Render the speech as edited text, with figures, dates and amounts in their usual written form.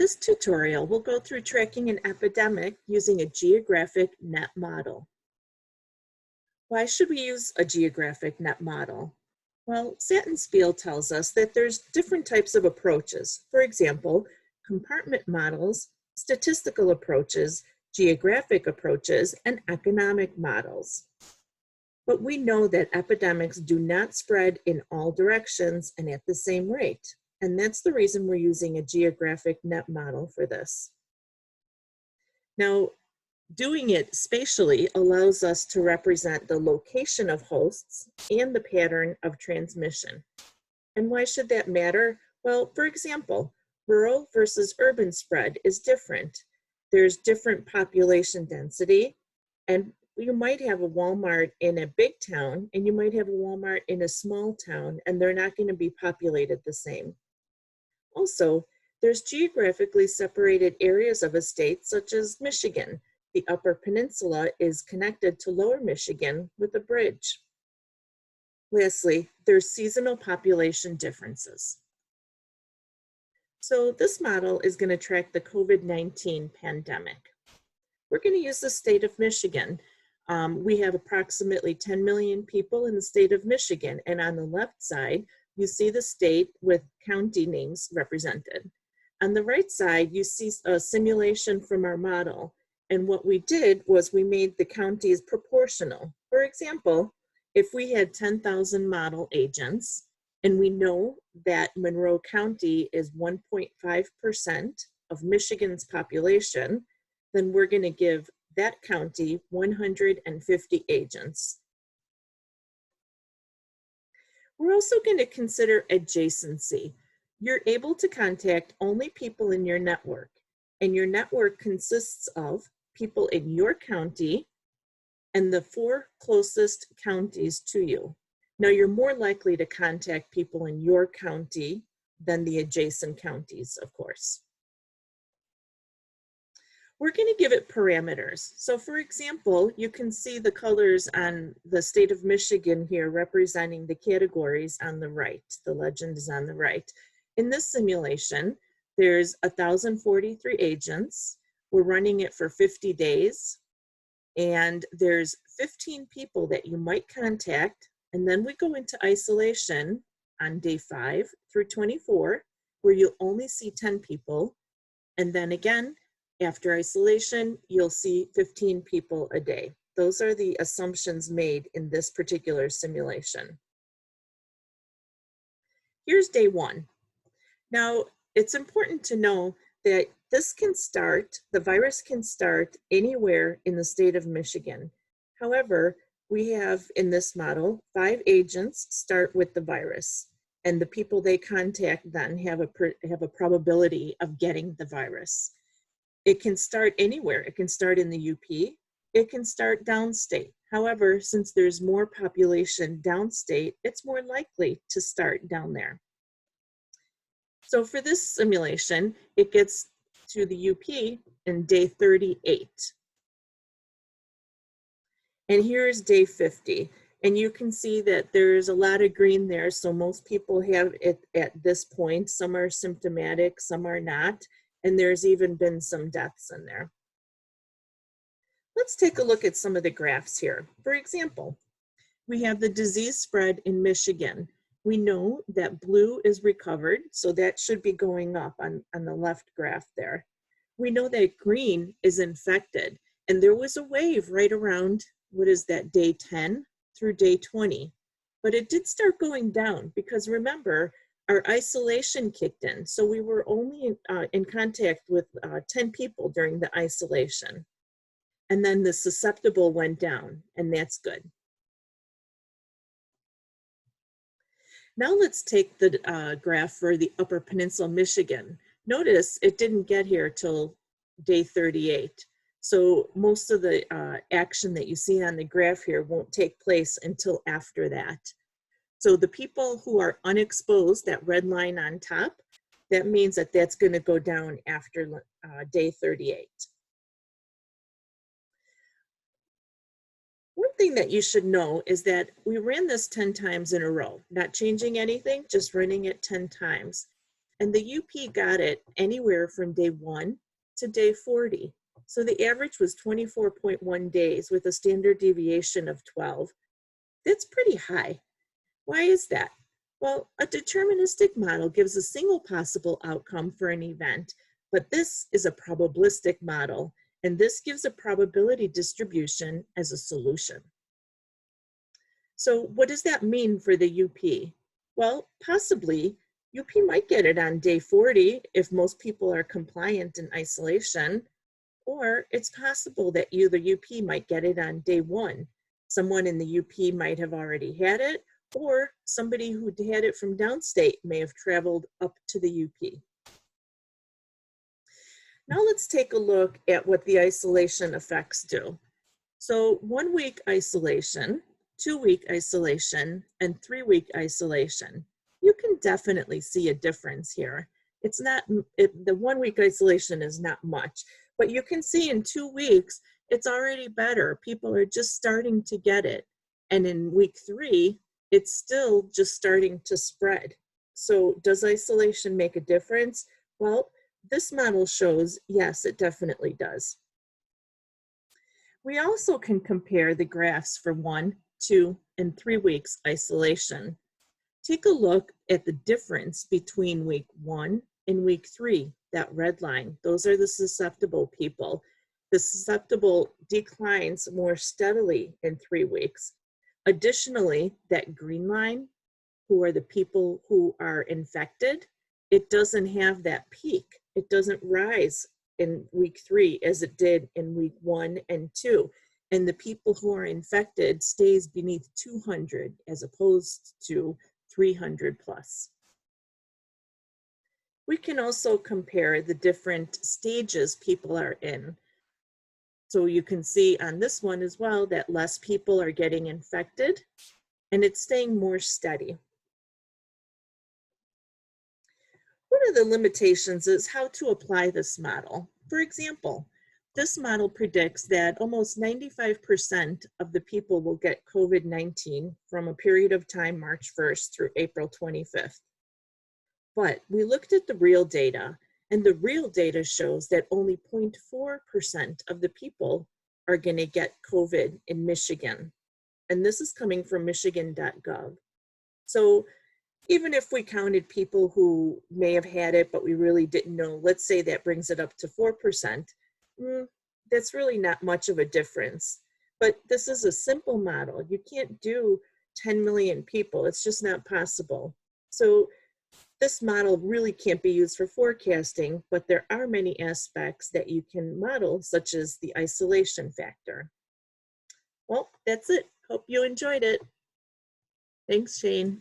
This tutorial will go through tracking an epidemic using a geographic net model. Why should we use a geographic net model? Well, Sattenspiel tells us that there's different types of approaches. For example, compartment models, statistical approaches, geographic approaches, and economic models. But we know that epidemics do not spread in all directions and at the same rate. And that's the reason we're using a geographic net model for this. Now, doing it spatially allows us to represent the location of hosts and the pattern of transmission. And why should that matter? Well, for example, rural versus urban spread is different. There's different population density, and you might have a Walmart in a big town, and you might have a Walmart in a small town, and they're not going to be populated the same. Also, there's geographically separated areas of a state, such as Michigan. The Upper Peninsula is connected to Lower Michigan with a bridge. Lastly, there's seasonal population differences. So this model is going to track the COVID-19 pandemic. We're going to use the state of Michigan. We have approximately 10 million people in the state of Michigan, and on the left side, you see the state with county names represented. On the right side, you see a simulation from our model. And what we did was we made the counties proportional. For example, if we had 10,000 model agents, and we know that Monroe County is 1.5% of Michigan's population, then we're going to give that county 150 agents. We're also going to consider adjacency. You're able to contact only people in your network, and your network consists of people in your county and the 4 closest counties to you. Now, you're more likely to contact people in your county than the adjacent counties, of course. We're going to give it parameters. So for example, you can see the colors on the state of Michigan here representing the categories on the right. The legend is on the right. In this simulation, there's 1,043 agents. We're running it for 50 days. And there's 15 people that you might contact. And then we go into isolation on day 5 through 24, where you'll only see 10 people. And then again, after isolation, you'll see 15 people a day. Those are the assumptions made in this particular simulation. Here's day 1. Now, it's important to know that this can start, the virus can start anywhere in the state of Michigan. However, we have in this model, 5 agents start with the virus, and the people they contact then have a probability of getting the virus. It can start anywhere. It can start in the UP. It can start downstate. However, since there's more population downstate, it's more likely to start down there. So for this simulation, it gets to the UP in day 38. And here's day 50. And you can see that there's a lot of green there. So most people have it at this point. Some are symptomatic, some are not. And there's even been some deaths in there. Let's take a look at some of the graphs here. For example, we have the disease spread in Michigan. We know that blue is recovered, so that should be going up on the left graph there. We know that green is infected, and there was a wave right around, what is that, day 10 through day 20. But it did start going down because remember, our isolation kicked in. So we were only in contact with 10 people during the isolation. And then the susceptible went down, and that's good. Now let's take the graph for the Upper Peninsula, Michigan. Notice it didn't get here till day 38. So most of the action that you see on the graph here won't take place until after that. So the people who are unexposed, that red line on top, that means that that's going to go down after day 38. One thing that you should know is that we ran this 10 times in a row, not changing anything, just running it 10 times. and the UP got it anywhere from day 1 to day 40. So the average was 24.1 days with a standard deviation of 12. That's pretty high. Why is that? Well, a deterministic model gives a single possible outcome for an event, but this is a probabilistic model, and this gives a probability distribution as a solution. So what does that mean for the UP? Well, possibly UP might get it on day 40 if most people are compliant in isolation, or it's possible that the UP might get it on day 1. Someone in the UP might have already had it, or somebody who had it from downstate may have traveled up to the UP. Now let's take a look at what the isolation effects do. So 1 week isolation, 2-week isolation, and 3-week isolation. You can definitely see a difference here. It's not, the 1 week isolation is not much, but you can see in 2 weeks, it's already better. People are just starting to get it. And in week 3, it's still just starting to spread. So does isolation make a difference? Well, this model shows, yes, it definitely does. We also can compare the graphs for 1, 2, and 3 weeks isolation. Take a look at the difference between week 1 and week 3, that red line. Those are the susceptible people. The susceptible declines more steadily in 3 weeks. Additionally, that green line, who are the people who are infected, it doesn't have that peak. It doesn't rise in week 3 as it did in week 1 and 2. And the people who are infected stays beneath 200 as opposed to 300 plus. We can also compare the different stages people are in. So you can see on this one as well that less people are getting infected and it's staying more steady. One of the limitations is how to apply this model. For example, this model predicts that almost 95% of the people will get COVID-19 from a period of time March 1st through April 25th. But we looked at the real data, and the real data shows that only 0.4% of the people are going to get COVID in Michigan. And this is coming from michigan.gov. So even if we counted people who may have had it, but we really didn't know, let's say that brings it up to 4%, that's really not much of a difference. But this is a simple model. You can't do 10 million people. It's just not possible. So this model really can't be used for forecasting, but there are many aspects that you can model, such as the isolation factor. Well, that's it. Hope you enjoyed it. Thanks, Shane.